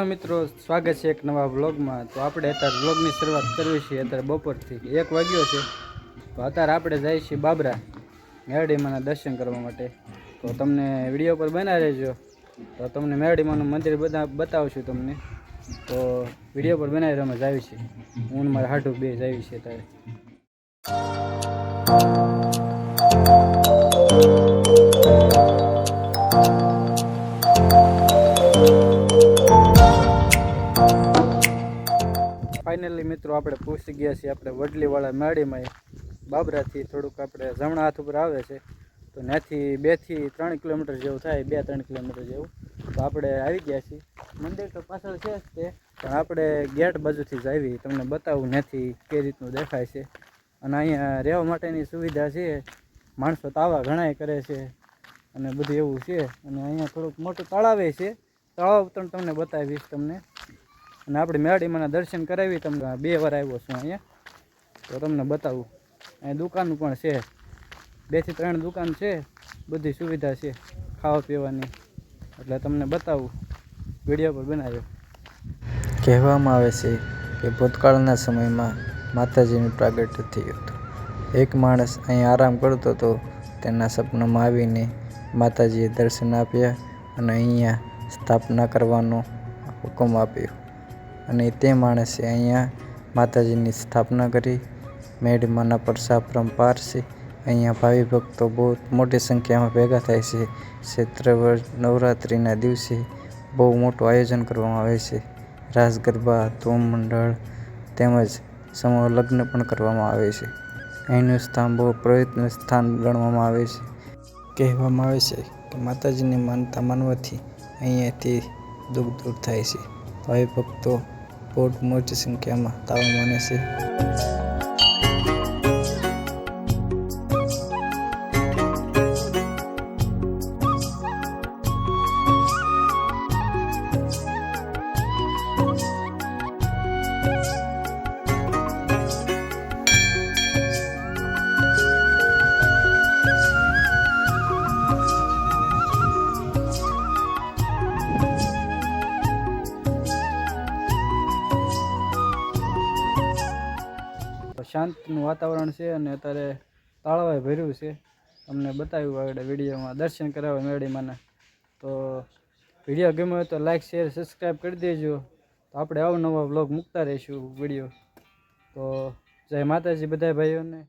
મિત્રો સ્વાગત છે એક નવા વ્લોગમાં। તો આપણે અત્યારે વ્લોગની શરૂઆત કરવી છે અત્યારે બપોરથી 1 વાગ્યો છે। તો અત્યારે આપણે જઈએ છીએ બાબરા મેરડીમાના દર્શન કરવા માટે। તો તમને વિડીયો પર બનાવી રહેજો, તો તમને મેરડીમાનું મંદિર બતાવશું તમને। તો વિડીયો પર બનાવી અમે જાવી છીએ, હું મારા હાટુ બે જાવી છીએ અત્યારે। फाइनली मित्रों આપણે પહોંચી ગયા છીએ આપણે વડલીવાળા મેરડીમાં। બાબરાથી થોડુંક આપણે જમણા હાથ ઉપર આવે છે, તો ત્યાંથી 2 થી 3 કિલોમીટર જેવું થાય, 2-3 કિલોમીટર જેવું। તો આપણે આવી ગયા છીએ। મંદિર તો પાછળ છે જ તે, પણ આપણે ગેટ બાજુથી જ આવી, તમને બતાવું ત્યાંથી કઈ રીતનું દેખાય છે। અને અહીંયા રહેવા માટેની સુવિધા છે, માણસો તાવા ઘણાય કરે છે અને બધું એવું છે। અને અહીંયા થોડુંક મોટું તળાવે છે, તળાવ પણ તમને બતાવીશ તમને। અને આપણે મેરડીમાના દર્શન કરાવી તમને 2 વાર આવ્યો છું અહીંયા, તો તમને બતાવું। અહીં દુકાન પણ છે, 2 થી 3 દુકાન છે, બધી સુવિધા છે ખાવા પીવાની, એટલે તમને બતાવું, વિડીયો પર બનાવ્યો। કહેવામાં આવે છે કે ભૂતકાળના સમયમાં માતાજીનું પ્રાગટ્ય થયું હતું। એક માણસ અહીં આરામ કરતો હતો, તેના સપનામાં આવીને માતાજીએ દર્શન આપ્યા અને અહીંયા સ્થાપના કરવાનો હુકમ આપ્યો, અને તે માણસે અહીંયા માતાજીની સ્થાપના કરી। મેરડીમાના પરસા પરંપાર છે, અહીંયા ભાવિ ભક્તો બહુ મોટી સંખ્યામાં ભેગા થાય છે। ચૈત્ર નવરાત્રિના દિવસે બહુ મોટું આયોજન કરવામાં આવે છે, રાસ ગરબા, ધૂમ મંડળ તેમજ સમૂહ લગ્ન પણ કરવામાં આવે છે। અહીંનું સ્થાન બહુ પવિત્ર સ્થાન ગણવામાં આવે છે। કહેવામાં આવે છે કે માતાજીની માનતા માનવાથી અહીંયાથી દુઃખ દૂર થાય છે। ભાવિ ભક્તો બહુ મોટી સંખ્યામાં તાવા માને છે। શાંતનું વાતાવરણ છે અને અત્યારે તળાવે ભર્યું છે, તમને બતાવ્યું આગળ વિડીયોમાં, દર્શન કરાવ્યા મેરડીમાના। તો વિડીયો ગમ્યો હોય તો લાઈક શેર સબસ્ક્રાઈબ કરી દેજો, તો આપણે અવનવા વ્લોગ મૂકતા રહીશું વિડીયો। તો જય માતાજી બધા ભાઈઓને।